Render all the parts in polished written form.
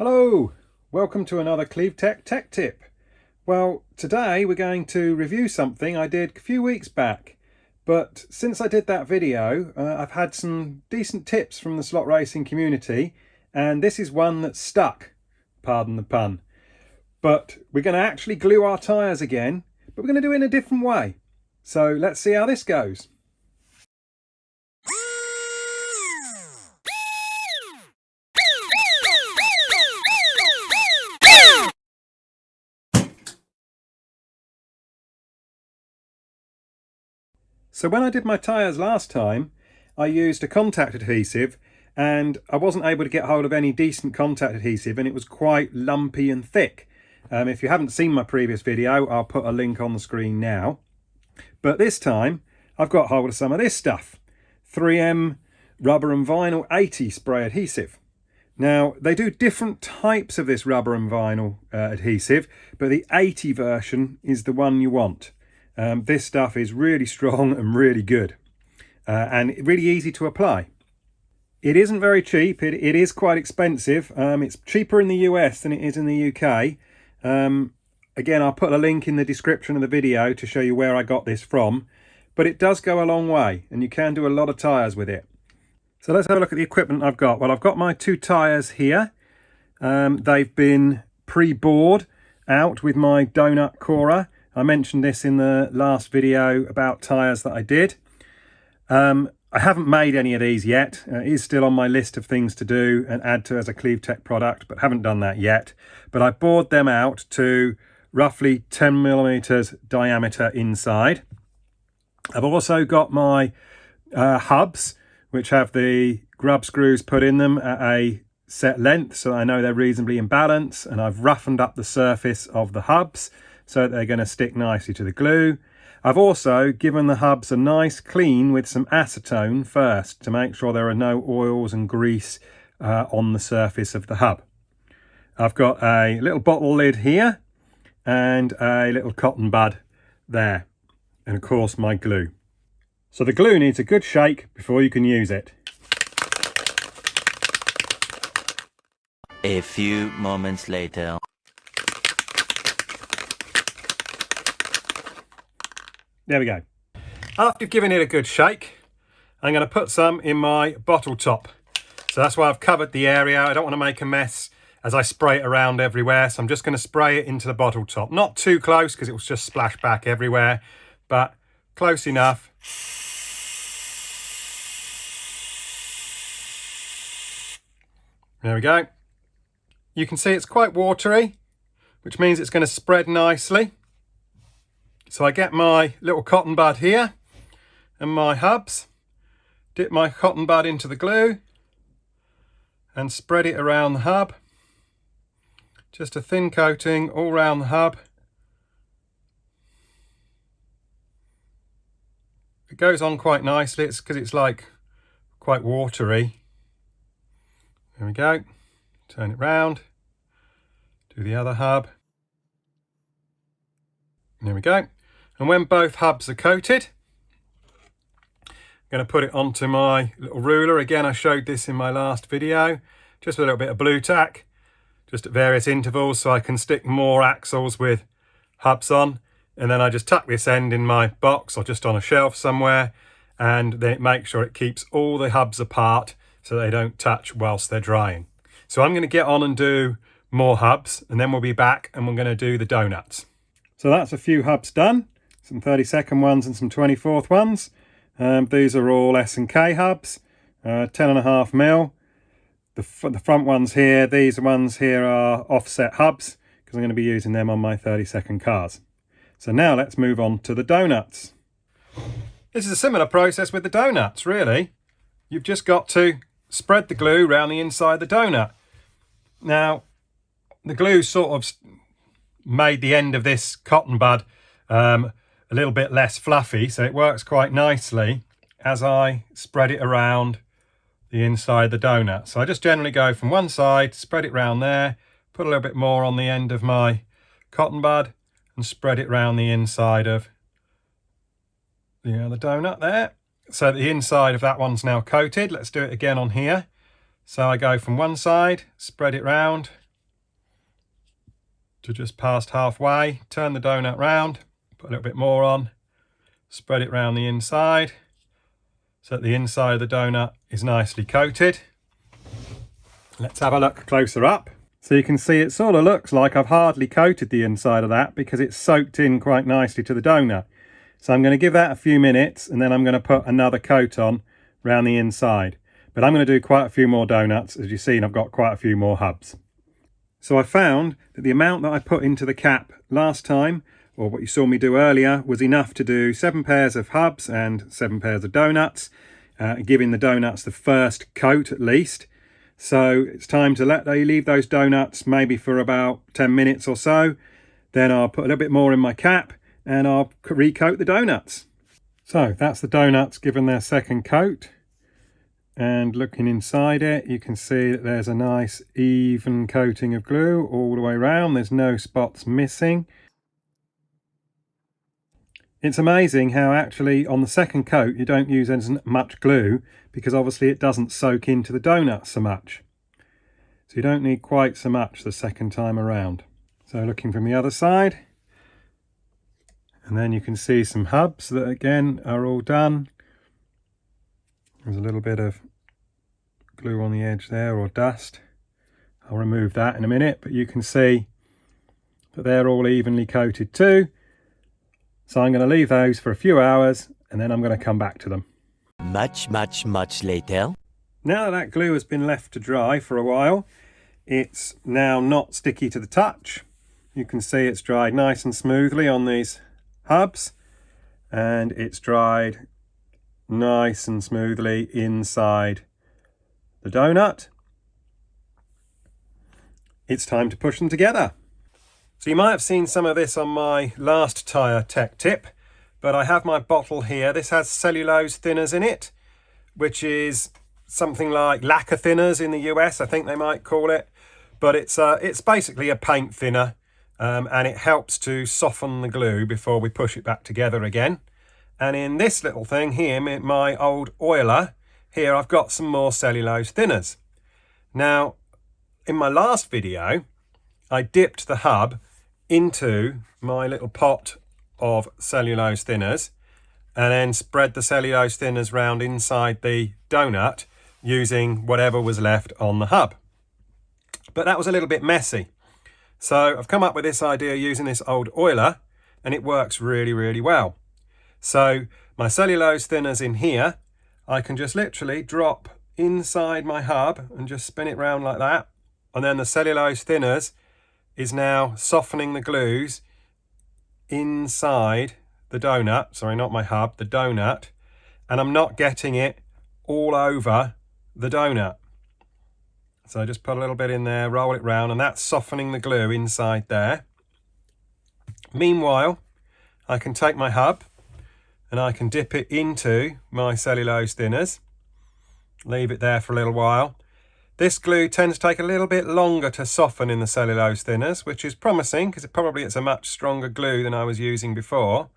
Hello, welcome to another CleaveTech tech tip. Well, today we're going to review something I did a few weeks back, but since I did that video, I've had some decent tips from the slot racing community, and this is one that's stuck, pardon the pun. But we're going to actually glue our tyres again, but we're going to do it in a different way. So let's see how this goes. So when I did my tyres last time, I used a contact adhesive and I wasn't able to get hold of any decent contact adhesive, and it was quite lumpy and thick. If you haven't seen my previous video, I'll put a link on the screen now. But this time I've got hold of some of this stuff. 3M rubber and vinyl 80 spray adhesive. Now they do different types of this rubber and vinyl adhesive, but the 80 version is the one you want. This stuff is really strong and really good, and really easy to apply. It isn't very cheap, it is quite expensive. It's cheaper in the US than it is in the UK. Again, I'll put a link in the description of the video to show you where I got this from, but it does go a long way and you can do a lot of tyres with it. So let's have a look at the equipment I've got. Well, I've got my two tyres here. They've been pre-bored out with my donut corer. I mentioned this in the last video about tyres that I did. I haven't made any of these yet. It is still on my list of things to do and add to as a CleaveTech product, but haven't done that yet. But I bored them out to roughly 10 millimeters diameter inside. I've also got my hubs, which have the grub screws put in them at a set length, so I know they're reasonably in balance, and I've roughened up the surface of the hubs so they're going to stick nicely to the glue. I've also given the hubs a nice clean with some acetone first to make sure there are no oils and grease on the surface of the hub. I've got a little bottle lid here and a little cotton bud there, and of course my glue. So the glue needs a good shake before you can use it. A few moments later. There we go. After you've given it a good shake, I'm going to put some in my bottle top. So that's why I've covered the area. I don't want to make a mess as I spray it around everywhere. So I'm just going to spray it into the bottle top. Not too close because it will just splash back everywhere, but close enough. There we go. You can see it's quite watery, which means it's going to spread nicely. So I get my little cotton bud here and my hubs, dip my cotton bud into the glue and spread it around the hub. Just a thin coating all around the hub. It goes on quite nicely, it's because it's like quite watery. There we go. Turn it round. Do the other hub. There we go. And when both hubs are coated, I'm going to put it onto my little ruler. Again, I showed this in my last video. Just with a little bit of blue tack, just at various intervals, so I can stick more axles with hubs on. And then I just tuck this end in my box or just on a shelf somewhere, and then it makes sure it keeps all the hubs apart so they don't touch whilst they're drying. So I'm going to get on and do more hubs, and then we'll be back and we're going to do the donuts. So that's a few hubs done. Some 32nd ones and some 24th ones. These are all S&K hubs, 10.5 mil. The front ones here, these ones here are offset hubs because I'm going to be using them on my 32nd cars. So now let's move on to the donuts. This is a similar process with the donuts, really. You've just got to spread the glue around the inside of the donut. Now, the glue sort of made the end of this cotton bud a little bit less fluffy, so it works quite nicely as I spread it around the inside of the donut. So I just generally go from one side, spread it round there, put a little bit more on the end of my cotton bud and spread it round the inside of the donut there. So the inside of that one's now coated. Let's do it again on here. So I go from one side, spread it round, to just past halfway, turn the donut round, put a little bit more on, spread it round the inside so that the inside of the donut is nicely coated. Let's have a look closer up. So you can see it sort of looks like I've hardly coated the inside of that because it's soaked in quite nicely to the donut. So I'm going to give that a few minutes and then I'm going to put another coat on round the inside. But I'm going to do quite a few more donuts. As you've seen, I've got quite a few more hubs. So I found that the amount that I put into the cap last time, or what you saw me do earlier, was enough to do 7 pairs of hubs and 7 pairs of donuts, giving the donuts the first coat at least. So it's time to leave those donuts maybe for about 10 minutes or so. Then I'll put a little bit more in my cap and I'll recoat the donuts. So that's the donuts given their second coat. And looking inside it, you can see that there's a nice even coating of glue all the way around. There's no spots missing. It's amazing how actually on the second coat you don't use as much glue because obviously it doesn't soak into the donut so much. So you don't need quite so much the second time around. So looking from the other side, and then you can see some hubs that again are all done. There's a little bit of glue on the edge there, or dust. I'll remove that in a minute, but you can see that they're all evenly coated too. So I'm going to leave those for a few hours and then I'm going to come back to them. Much later. Now that glue has been left to dry for a while, it's now not sticky to the touch. You can see it's dried nice and smoothly on these hubs, and it's dried nice and smoothly inside the donut. It's time to push them together. So you might have seen some of this on my last tyre tech tip, but I have my bottle here. This has cellulose thinners in it, which is something like lacquer thinners in the US, I think they might call it. But it's basically a paint thinner, and it helps to soften the glue before we push it back together again. And in this little thing here, my old oiler, here I've got some more cellulose thinners. Now, in my last video, I dipped the hub into my little pot of cellulose thinners and then spread the cellulose thinners round inside the donut using whatever was left on the hub. But that was a little bit messy. So I've come up with this idea using this old oiler, and it works really, really well. So my cellulose thinners in here, I can just literally drop inside my hub and just spin it round like that. And then the cellulose thinners is now softening the glues inside the donut. Sorry, not my hub, the donut. And I'm not getting it all over the donut. So I just put a little bit in there, roll it round, and that's softening the glue inside there. Meanwhile, I can take my hub and I can dip it into my cellulose thinners, leave it there for a little while. This glue tends to take a little bit longer to soften in the cellulose thinners, which is promising because it's a much stronger glue than I was using before.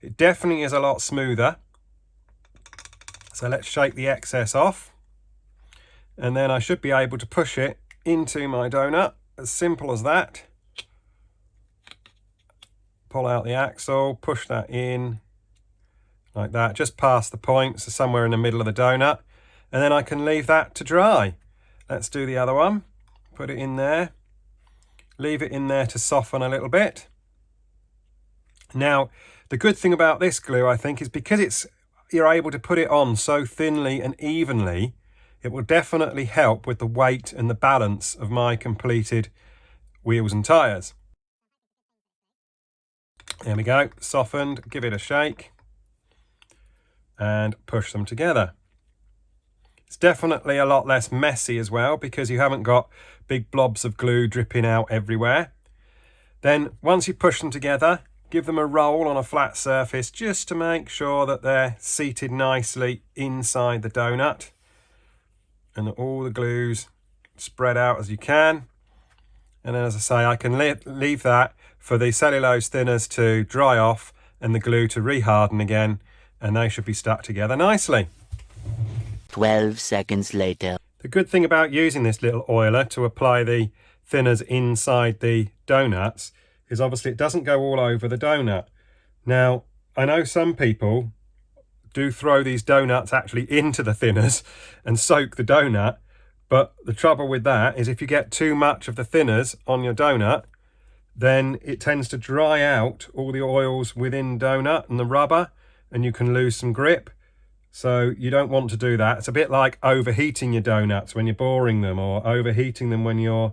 It definitely is a lot smoother. So let's shake the excess off. And then I should be able to push it into my donut. As simple as that. Pull out the axle, push that in like that, just past the point, so somewhere in the middle of the donut. And then I can leave that to dry. Let's do the other one. Put it in there. Leave it in there to soften a little bit. Now, the good thing about this glue, I think, is because you're able to put it on so thinly and evenly, it will definitely help with the weight and the balance of my completed wheels and tyres. There we go, softened, give it a shake and push them together. It's definitely a lot less messy as well because you haven't got big blobs of glue dripping out everywhere. Then once you push them together, give them a roll on a flat surface just to make sure that they're seated nicely inside the donut and that all the glue's spread out as you can. And then, as I say, I can leave that for the cellulose thinners to dry off and the glue to reharden again, and they should be stuck together nicely. 12 seconds later. The good thing about using this little oiler to apply the thinners inside the donuts is obviously it doesn't go all over the donut. Now, I know some people do throw these donuts actually into the thinners and soak the donut, but the trouble with that is if you get too much of the thinners on your donut, then it tends to dry out all the oils within donut and the rubber, and you can lose some grip. So you don't want to do that. It's a bit like overheating your donuts when you're boring them, or overheating them when you're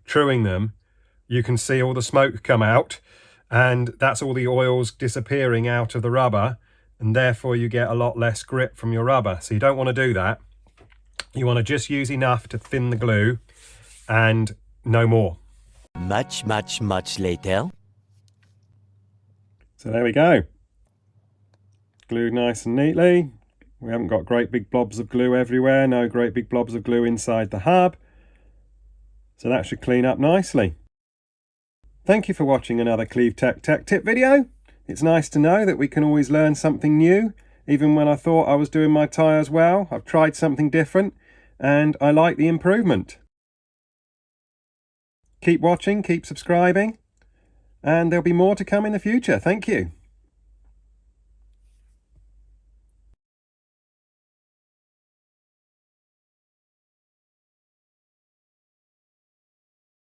truing them. You can see all the smoke come out, and that's all the oils disappearing out of the rubber, and therefore you get a lot less grip from your rubber. So you don't want to do that. You want to just use enough to thin the glue and no more. Much, much, much later. So there we go. Glued nice and neatly. We haven't got great big blobs of glue everywhere. No great big blobs of glue inside the hub. So that should clean up nicely. Thank you for watching another CleaveTech tech tip video. It's nice to know that we can always learn something new. Even when I thought I was doing my tyres well, I've tried something different and I like the improvement. Keep watching, keep subscribing, and there'll be more to come in the future. Thank you.